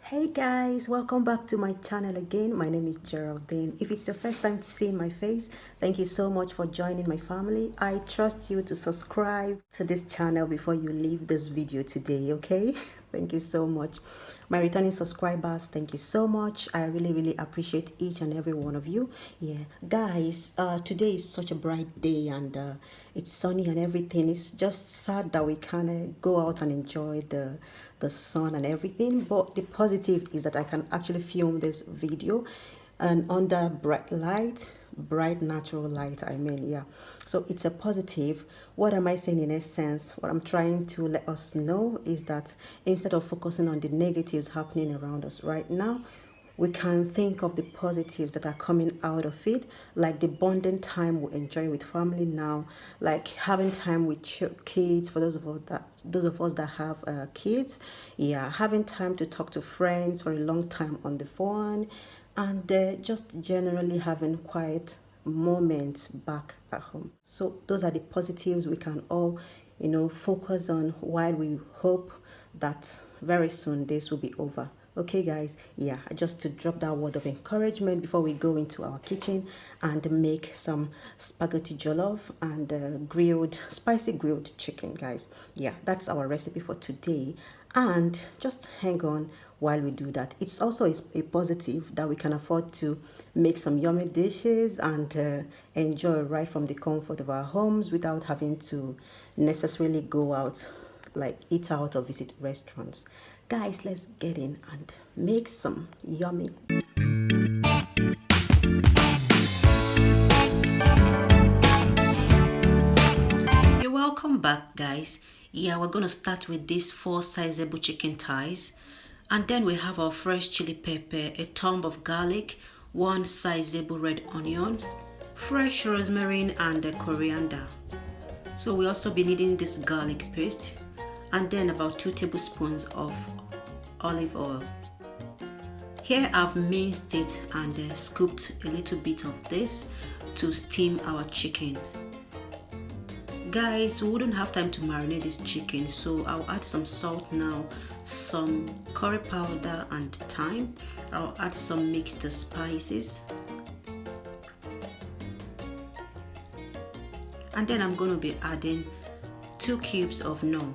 Hey guys, welcome back to my channel again. My name is Geraldine. If it's your first time seeing my face, thank you so much for joining my family. I trust you to subscribe to this channel before you leave this video today, okay? Thank you so much. My returning subscribers, thank you so much. I really appreciate each and every one of you. Yeah, guys, today is such a bright day and it's sunny and everything. It's just sad that we can't go out and enjoy the sun and everything, but the positive is that I can actually film this video and under bright natural light, I mean. Yeah, so it's a positive. What am I saying? In essence, what I'm trying to let us know is that instead of focusing on the negatives happening around us right now, we can think of the positives that are coming out of it, like the bonding time we enjoy with family now, like having time with kids for those of us that have kids. Yeah, having time to talk to friends for a long time on the phone, and just generally having quiet moments back at home. So those are the positives we can all, focus on while we hope that very soon this will be over. Okay guys, yeah, just to drop that word of encouragement before we go into our kitchen and make some spaghetti jollof and spicy grilled chicken, guys. Yeah, that's our recipe for today. And just hang on while we do that. It's also a positive that we can afford to make some yummy dishes and enjoy right from the comfort of our homes without having to necessarily go out, like eat out or visit restaurants. Guys, let's get in and make some yummy. You're welcome back, guys. Yeah, we're gonna start with these 4 sizable chicken thighs, and then we have our fresh chili pepper, a thumb of garlic, 1 sizable red onion, fresh rosemary and coriander. So we also be needing this garlic paste, and then about 2 tablespoons of olive oil. Here I've minced it and scooped a little bit of this to steam our chicken. Guys, we wouldn't have time to marinate this chicken, so I'll add some salt now, some curry powder and thyme. I'll add some mixed spices, and then I'm going to be adding 2 cubes of Knorr.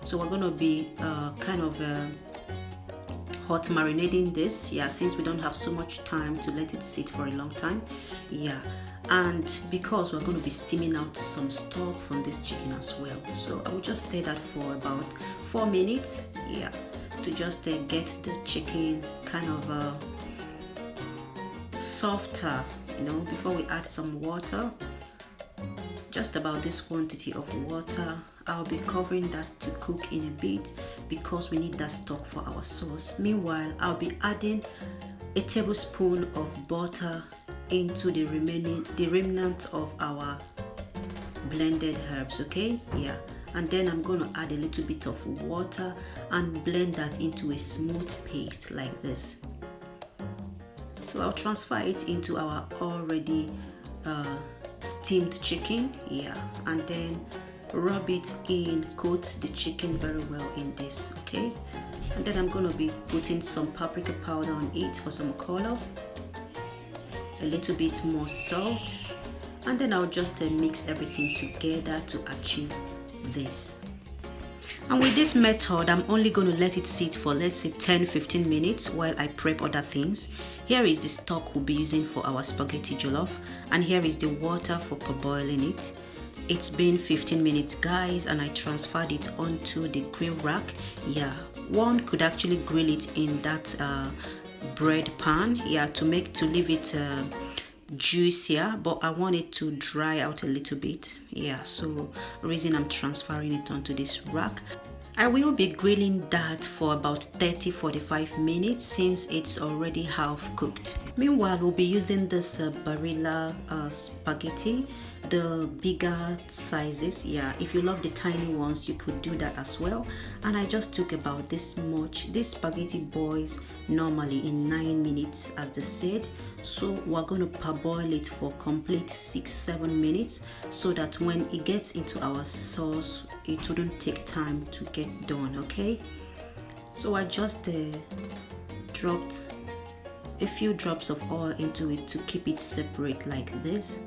So we're going to be hot marinating this, yeah, since we don't have so much time to let it sit for a long time. Yeah, and because we're going to be steaming out some stock from this chicken as well, so I will just stir that for about 4 minutes, yeah, to just get the chicken kind of softer, before we add some water. Just about this quantity of water. I'll be covering that to cook in a bit because we need that stock for our sauce. Meanwhile, I'll be adding a tablespoon of butter into the remnant of our blended herbs, okay? Yeah, and then I'm going to add a little bit of water and blend that into a smooth paste like this. So I'll transfer it into our already steamed chicken, yeah, and then rub it in, coat the chicken very well in this, okay? And then I'm going to be putting some paprika powder on it for some color, a little bit more salt, and then I'll just mix everything together to achieve this. And with this method, I'm only going to let it sit for, let's say, 10-15 minutes while I prep other things. Here is the stock we'll be using for our spaghetti jollof, and here is the water for parboiling it. It's been 15 minutes, guys, and I transferred it onto the grill rack. Yeah, one could actually grill it in that bread pan, yeah, to leave it juicier, but I want it to dry out a little bit. Yeah, so reason I'm transferring it onto this rack. I will be grilling that for about 30-45 minutes since it's already half cooked. Meanwhile, we'll be using this Barilla spaghetti, the bigger sizes. Yeah, if you love the tiny ones, you could do that as well. And I just took about this much. This spaghetti boils normally in 9 minutes, as they said. So we're going to parboil it for complete 6-7 minutes so that when it gets into our sauce, it wouldn't take time to get done, okay? So I just dropped a few drops of oil into it to keep it separate like this.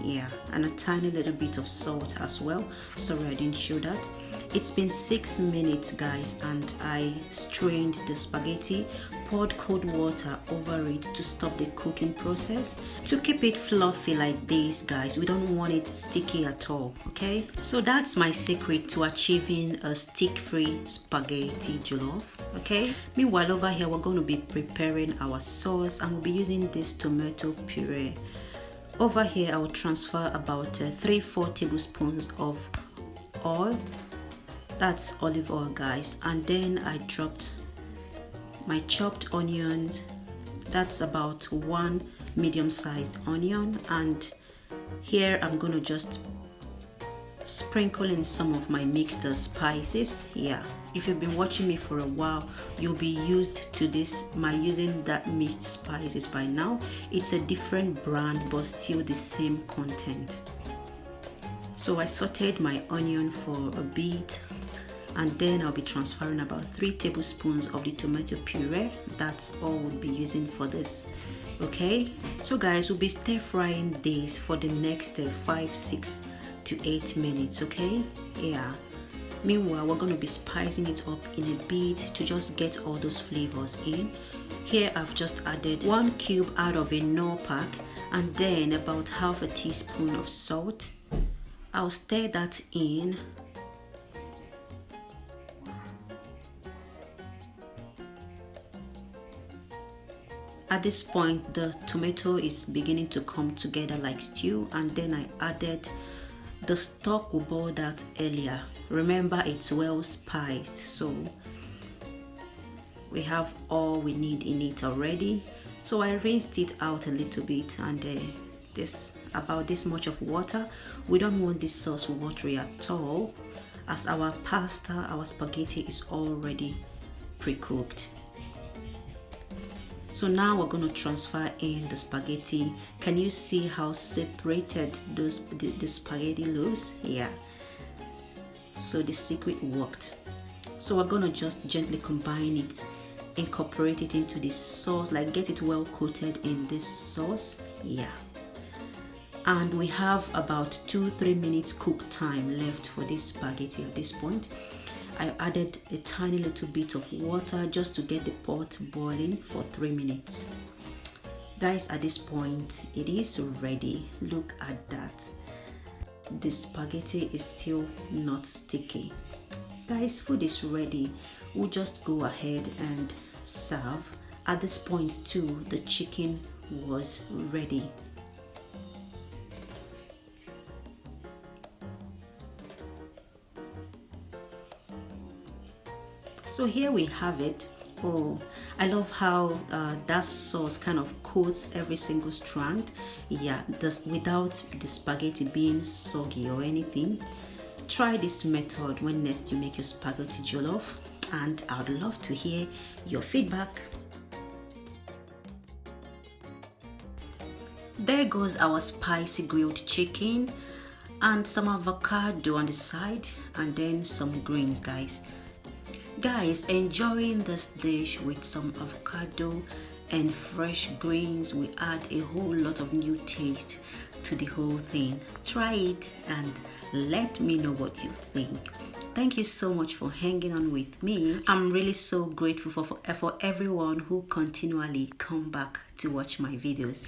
Yeah, and a tiny little bit of salt as well. Sorry I didn't show that. It's been 6 minutes guys, and I strained the spaghetti, poured cold water over it to stop the cooking process, to keep it fluffy like this guys. We don't want it sticky at all, okay? So that's my secret to achieving a stick-free spaghetti jollof, okay? Meanwhile over here we're going to be preparing our sauce, and we'll be using this tomato puree. Over here I will transfer about 3-4 tablespoons of oil. That's olive oil guys, and then I dropped my chopped onions. That's about 1 medium-sized onion, and here I'm gonna just sprinkle in some of my mixed spices. Yeah, if you've been watching me for a while, you'll be used to this, my using that mixed spices by now. It's a different brand but still the same content. So I sauteed my onion for a bit, and then I'll be transferring about 3 tablespoons of the tomato puree. That's all we'll be using for this, okay? So guys, we'll be stir frying this for the next 5, 6 to 8 minutes, okay? Yeah. Meanwhile, we're going to be spicing it up in a bit to just get all those flavors in. Here I've just added 1 cube out of a Knorr pack, and then about half a teaspoon of salt. I'll stir that in. At this point, the tomato is beginning to come together like stew, and then I added the stock we boiled out earlier. Remember, it's well spiced, so we have all we need in it already. So I rinsed it out a little bit, and about this much of water. We don't want this sauce watery at all, as our pasta, our spaghetti is already pre-cooked. So now we're going to transfer in the spaghetti. Can you see how separated the spaghetti looks? Yeah. So the secret worked. So we're going to just gently combine it, incorporate it into this sauce, like get it well coated in this sauce. Yeah. And we have about 2-3 minutes cook time left for this spaghetti at this point. I added a tiny little bit of water just to get the pot boiling for 3 minutes. Guys, at this point, it is ready. Look at that. The spaghetti is still not sticky. Guys, food is ready. We'll just go ahead and serve. At this point too, the chicken was ready. So here we have it. Oh, I love how that sauce kind of coats every single strand. Yeah, without the spaghetti being soggy or anything. Try this method when next you make your spaghetti jollof, and I'd love to hear your feedback. There goes our spicy grilled chicken and some avocado on the side, and then some greens, guys. Guys, enjoying this dish with some avocado and fresh greens will add a whole lot of new taste to the whole thing. Try it and let me know what you think. Thank you so much for hanging on with me. I'm really so grateful for everyone who continually come back to watch my videos.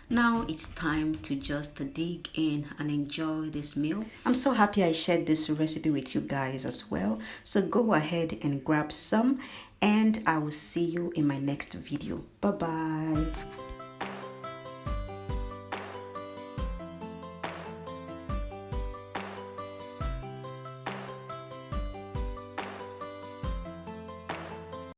Now it's time to just dig in and enjoy this meal. I'm so happy I shared this recipe with you guys as well. So go ahead and grab some, and I will see you in my next video. Bye bye.